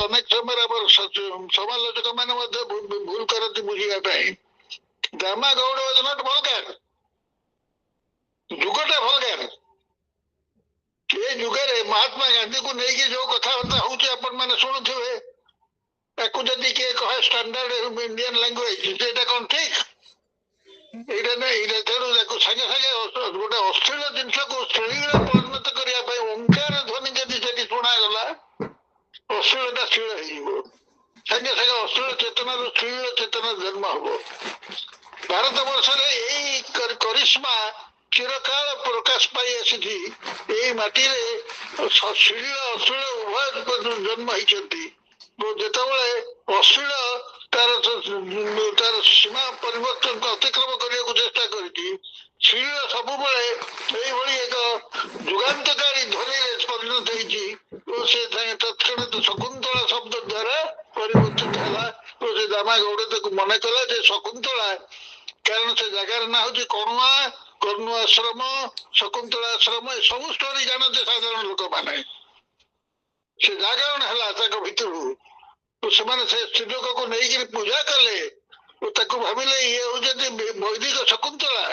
ଅନେକ ସମୟରେ ଆମର ସମାଲୋଚକ ମାନେ ମଧ୍ୟ ଭୁଲ କରନ୍ତି ବୁଝିବା ପାଇଁ। Dama Gouda was not vulgar, ଯୁଗଟା ଭଲଗାର। ଏ ଯୁଗରେ ମହାତ୍ମା ଗାନ୍ଧୀକୁ ନେଇକି ଯୋଉ କଥାବାର୍ତ୍ତା ହଉଛି ଆପଣ ମାନେ ଶୁଣୁଥିବେ, ତାକୁ ଯଦି କିଏ କହେ ଷ୍ଟାଣ୍ଡାର୍ଡ ଇଣ୍ଡିଆନ ଲାଙ୍ଗୁଏଜ, ସେଇଟା କଣ ଠିକ? ଏଇଟା ନାଇଁ, ଏଇଟା ତେଣୁ ତାକୁ ସାଙ୍ଗେ ସାଙ୍ଗେ ଗୋଟେ ଅଶ୍ଳୀଳ ଜିନିଷକୁ ଶ୍ରେଣୀରେ ପରିଣତ କରିବା ପାଇଁ ଓଙ୍କାର ଧ୍ୱନି ଯଦି ସେଠି ଶୁଣାଗଲା, ଅଶ୍ଳୀଳତା ସ୍ଥିର ହେଇଯିବ। ସାଙ୍ଗେ ସାଙ୍ଗେ ଅଶ୍ଳୀଳ ଚେତନାରୁ ସ୍ତ୍ରୀଳ ଚେତନା ଜନ୍ମ ହବ। ଭାରତ ବର୍ଷରେ ଏଇ କରିସ୍ମା ଚିରକାଳ ପ୍ରକାଶ ପାଇ ଆସିଛି। ଏଇ ମାଟିରେ ଶ୍ଳୀଳ ଅଶ୍ଳୀଳ ଉଭୟ ଜନ୍ମ ହେଇଛନ୍ତି। ଯେତେବେଳେ ଅଶ୍ଳୀଳ ତାର ସୀମା ପରିବର୍ତ୍ତନ ଅତିକ୍ରମ କରିବାକୁ ଚେଷ୍ଟା କରିଛି, ଶ୍ଳୀଳ ସବୁବେଳେ ଏଇଭଳି ଏକ ଯୁଗାନ୍ତକାରୀ ଧ୍ୱନିରେ ପରିଣତ ହେଇଛି ଓ ସେ ତତ୍କ୍ଷଣାତ ଶକୁନ୍ତଳା ଶବ୍ଦ ଦ୍ୱାରା ପରିବର୍ତ୍ତିତ ହେଲା। ଓ ସେ ଦାମା ଗୌଡ ତାକୁ ମନେ କଲା ଯେ ଶକୁନ୍ତଳା, କାରଣ ସେ ଜାଗାର ନାଁ ହଉଛି କଣୁଆ, କର୍ଣ୍ଣ ଆଶ୍ରମ, ଶକୁନ୍ତଳା ଆଶ୍ରମ, ଏ ସବୁ ଷ୍ଟୋରି ଜାଣନ୍ତି ସାଧାରଣ ଲୋକମାନେ। ସେ ଜାଗରଣ ହେଲା ତାଙ୍କ ଭିତରୁ। ସେମାନେ ସେ ସ୍ତ୍ରୀଲୋକକୁ ନେଇକିରି ପୂଜା କଲେ ଓ ତାକୁ ଭାବିଲେ ଇଏ ହଉଛନ୍ତି ବୈଦିକ ଶକୁନ୍ତଳା,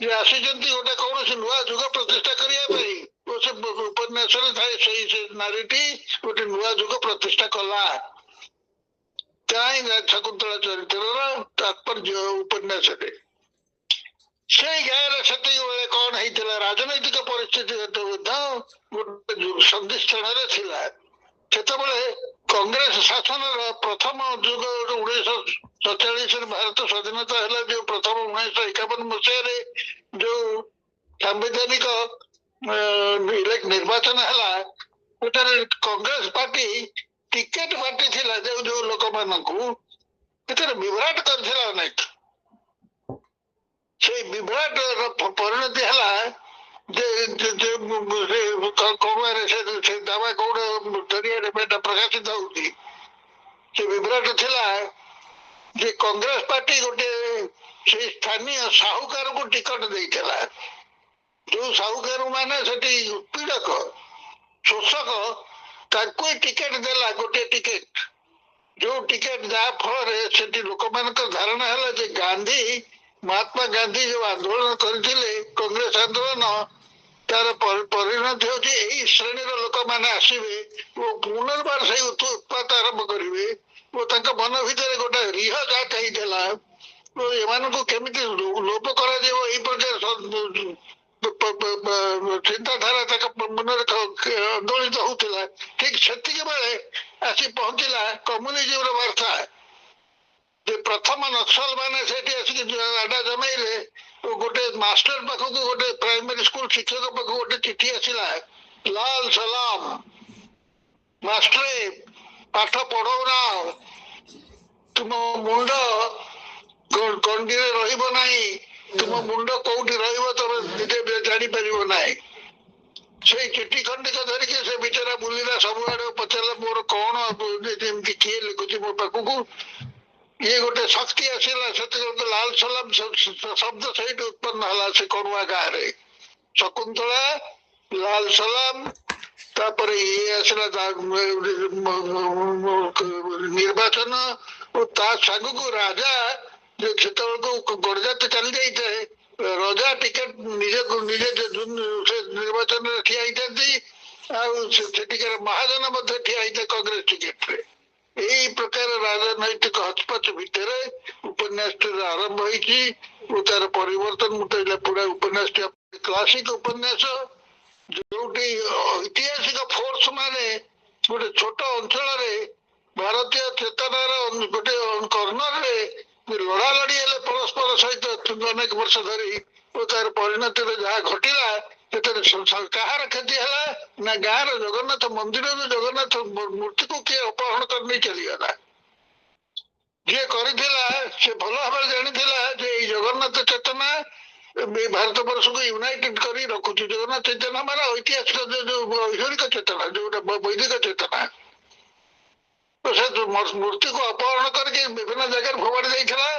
ଯେ ଆସିଛନ୍ତି ଗୋଟେ କୌଣସି ନୂଆ ଯୁଗ ପ୍ରତିଷ୍ଠା କରିବା ପାଇଁ। ଓ ସେ ଉପନ୍ୟାସରେ ଥାଏ ସେ ନାରୀଟି ଗୋଟେ ନୂଆ ଯୁଗ ପ୍ରତିଷ୍ଠା କଲା। କାହିଁ ଶକୁନ୍ତଳା ଚରିତ୍ରର ତାତ୍ପର୍ଯ୍ୟ ଉପନ୍ୟାସରେ। ସେଇ ଗାଁରେ ସେତିକି ବେଳେ କଣ ହେଇଥିଲା, ରାଜନୈତିକ ପରିସ୍ଥିତି ମଧ୍ୟ ଗୋଟେ ସନ୍ଧିସ୍ଥାନରେ ଥିଲା। ସେତେବେଳେ କଂଗ୍ରେସ ଶାସନର ପ୍ରଥମ ଯୁଗ 1947ରେ ଭାରତ ସ୍ୱାଧୀନତା ହେଲା, ଯୋଉ ପ୍ରଥମ 1951 ମସିହାରେ ଯୋଉ ସାମ୍ବିଧାନିକ ନିର୍ବାଚନ ହେଲା, ସେଠାରେ କଂଗ୍ରେସ ପାର୍ଟି ଟିକେଟ ବାଣ୍ଟିଥିଲା ଯୋଉ ଯୋଉ ଲୋକମାନଙ୍କୁ, ସେଥିରେ ବିଭ୍ରାଟ କରିଥିଲା ଅନେକ। ସେଇ ବିଭ୍ରାଟର ପରିଣତି ହେଲା ଯେ କଣୁଆରେ ସେ ଦାମା ଗୌଡ ଜରିଆରେ ପ୍ରକାଶିତ ହଉଛି। ସେ ବିଭ୍ରାଟ ଥିଲା ଯେ କଂଗ୍ରେସ ପାର୍ଟି ଗୋଟେ ସେଇ ସ୍ଥାନୀୟ ସାହୁକାରକୁ ଟିକଟ ଦେଇଥିଲା। ଯୋଉ ସାହୁକାର ମାନେ ସେଠି ପୀଡକ ଶୋଷକ, ତାଙ୍କୁ ଟିକେଟ ଦେଲା, ଗୋଟେ ଟିକେଟ। ଯୋଉ ଟିକେଟ ଯାହା ଫଳରେ ସେଠି ଲୋକମାନଙ୍କର ଧାରଣା ହେଲା ଯେ ଗାନ୍ଧୀ, ମହାତ୍ମା ଗାନ୍ଧୀ ଯୋଉ ଆନ୍ଦୋଳନ କରିଥିଲେ କଂଗ୍ରେସ ଆନ୍ଦୋଳନ, ତାର ପରିଣତି ହଉଛି ଏଇ ଶ୍ରେଣୀର ଲୋକମାନେ ଆସିବେ ଓ ପୁନର୍ବାର ସେଇ ଉତ୍ପାତ ଆରମ୍ଭ କରିବେ। ଓ ତାଙ୍କ ମନ ଭିତରେ ଗୋଟେ ରିହ ଜାତ ହେଇଥିଲା ଓ ଏମାନଙ୍କୁ କେମିତି ଲୋପ କରାଯିବ, ଏଇ ପ୍ରକାର ଚିନ୍ତାଧାରା ତାଙ୍କ ମନରେ ଆନ୍ଦୋଳିତ ହଉଥିଲା। ଠିକ ସେତିକି ବେଳେ ଆସି ପହଞ୍ଚିଲା କମ୍ୟୁନିଜମର ବାର୍ତ୍ତା। ଯେ ପ୍ରଥମ ନକ୍ସଲ ମାନେ ସେଠି ଆସିକି ଆଡା ଜମେଇଲେ। ଗୋଟେ ମାଷ୍ଟର ପାଖକୁ, ଗୋଟେ ପ୍ରାଇମେରୀ ସ୍କୁଲ ଶିକ୍ଷକ ପାଖକୁ ଗୋଟେ ଚିଠି ଆସିଲା, ଲାଲ ସଲାମ, ମାଷ୍ଟରେ ପାଠ ପଢଉନା, ତୁମ ମୁଣ୍ଡ ଗଣ୍ଡିରେ ରହିବ ନାହିଁ, ତୁମ ମୁଣ୍ଡ କୋଉଠି ରହିବ ତମେ ନିଜେ ଜାଣିପାରିବ ନାହିଁ। ସେଇ ଚିଠି ଖଣ୍ଡିକ ଧରିକି ସେ ବିଚରା ବୁଲିଲା ସବୁଆଡେ, ପଚାରିଲା ମୋର କଣ ଏମିତି କିଏ ଲେଖୁଛି ମୋ ପାଖକୁ। ଇଏ ଗୋଟେ ଶକ୍ତି ଆସିଲା, ସେଥିରେ ଲାଲ ସଲାମ ଶବ୍ଦ ସେଇଠି ଉତ୍ପନ୍ନ ହେଲା ସେ କଣୁଆ ଗାଁରେ। ଶକୁନ୍ତଳା, ଲାଲ ସଲାମ, ତାପରେ ଇଏ ଆସିଲା ନିର୍ବାଚନ ଓ ତା ସାଙ୍ଗକୁ ରାଜା, ଯେ ସେତେବେଳକୁ ଗଡଜାତ ଚାଲି ଯାଇଥାଏ, ରଜା ଟିକେଟ ନିଜକୁ ନିଜେ ସେ ନିର୍ବାଚନରେ ଠିଆ ହେଇଥାନ୍ତି। ଆଉ ସେଠିକାର ମହାଜନ ମଧ୍ୟ ଠିଆ ହେଇଥାଏ କଂଗ୍ରେସ ଟିକେଟରେ। ଏଇ ପ୍ରକାର ରାଜନୈତିକ ହଚପଚ ଭିତରେ ଉପନ୍ୟାସଟିର ଆରମ୍ଭ ହେଇଛି ଓ ତାର ପରିବର୍ତ୍ତନ ପୁରା ଉପନ୍ୟାସଟି କ୍ଲାସିକ ଉପନ୍ୟାସ, ଯୋଉଠି ଐତିହାସିକ ଫୋର୍ସ ମାନେ ଗୋଟେ ଛୋଟ ଅଞ୍ଚଳରେ ଭାରତୀୟ ଚେତନାର ଗୋଟେ କର୍ଣ୍ଣରରେ ଲଢାଲଢି ହେଲେ ପରସ୍ପର ସହିତ ଅନେକ ବର୍ଷ ଧରି। ଓ ତାର ପରିଣତିରେ ଯାହା ଘଟିଲା, ସେଥିରେ କାହାର କ୍ଷତି ହେଲା ନା, ଗାଁର ଜଗନ୍ନାଥ ମନ୍ଦିରରୁ ଜଗନ୍ନାଥ ମୂର୍ତ୍ତିକୁ କିଏ ଅପହରଣ କରି ନେଇ ଚାଲିଗଲା। ଯିଏ କରିଥିଲା ସେ ଭଲ ଭାବରେ ଜାଣିଥିଲା ଯେ ଏଇ ଜଗନ୍ନାଥ ଚେତନା ଭାରତ ବର୍ଷକୁ ୟୁନାଇଟେଡ କରି ରଖୁଛି। ଜଗନ୍ନାଥ ଚେତନା ମାନେ ଐତିହାସିକ ଯୋଉ ଐଶ୍ୱରିକ ଚେତନା, ଯୋଉଟା ବୈଦିକ ଚେତନା। ସେ ମୂର୍ତ୍ତିକୁ ଅପହରଣ କରିକି ବିଭିନ୍ନ ଜାଗାରେ ଫୋପାଡ଼ି ଦେଇଥିଲା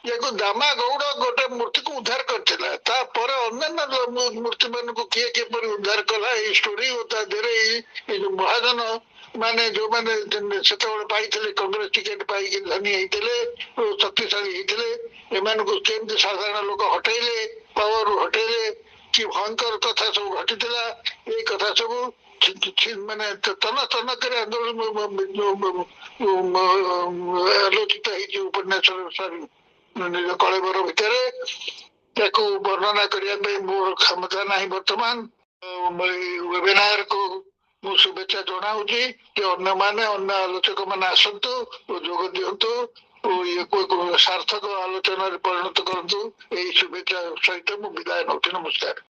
ୟାକୁ ଦାମା ଗୌଡ ଗୋଟେ ମୂର୍ତ୍ତିକୁ ଉଦ୍ଧାର କରିଥିଲା, ତାପରେ ଅନ୍ୟାନ୍ୟ ମୂର୍ତ୍ତି ମାନଙ୍କୁ କିଏ କିପରି ଉଦ୍ଧାର କଲା ଏଇ ଷ୍ଟୋରି ଓ ତା ଦେହରେ ଏଇ ଯୋଉ ମହାଜନ ମାନେ ଯୋଉମାନେ ସେତେବେଳେ ପାଇଥିଲେ କଂଗ୍ରେସ ଟିକେଟ ପାଇକି ଧନୀ ହେଇଥିଲେ ଓ ଶକ୍ତିଶାଳୀ ହେଇଥିଲେ, ଏମାନଙ୍କୁ କେମିତି ସାଧାରଣ ଲୋକ ହଟେଇଲେ, ପାୱାରରୁ ହଟେଇଲେ, କି ଭୟଙ୍କର କଥା ସବୁ ଘଟିଥିଲା, ଏଇ କଥା ସବୁ ମାନେ ତନ ତନ କରି ଆନ୍ଦୋଳନ ଆଲୋଚିତ ହେଇଛି ଉପନ୍ୟାସ ନିଜ କଳେବର ଭିତରେ। ତାକୁ ବର୍ଣ୍ଣନା କରିବା ପାଇଁ ମୋର କ୍ଷମତା ନାହିଁ ବର୍ତ୍ତମାନ। ଏଇ ୱେବିନାରକୁ ମୁଁ ଶୁଭେଚ୍ଛା ଜଣାଉଛି ଯେ ଅନ୍ୟମାନେ ଅନ୍ୟ ଆଲୋଚକ ମାନେ ଆସନ୍ତୁ ଓ ଯୋଗ ଦିଅନ୍ତୁ ଓ ଇଏକୁ ଏକ ସାର୍ଥକ ଆଲୋଚନାରେ ପରିଣତ କରନ୍ତୁ। ଏଇ ଶୁଭେଚ୍ଛା ସହିତ ମୁଁ ବିଦାୟ ନେଉଛି। ନମସ୍କାର।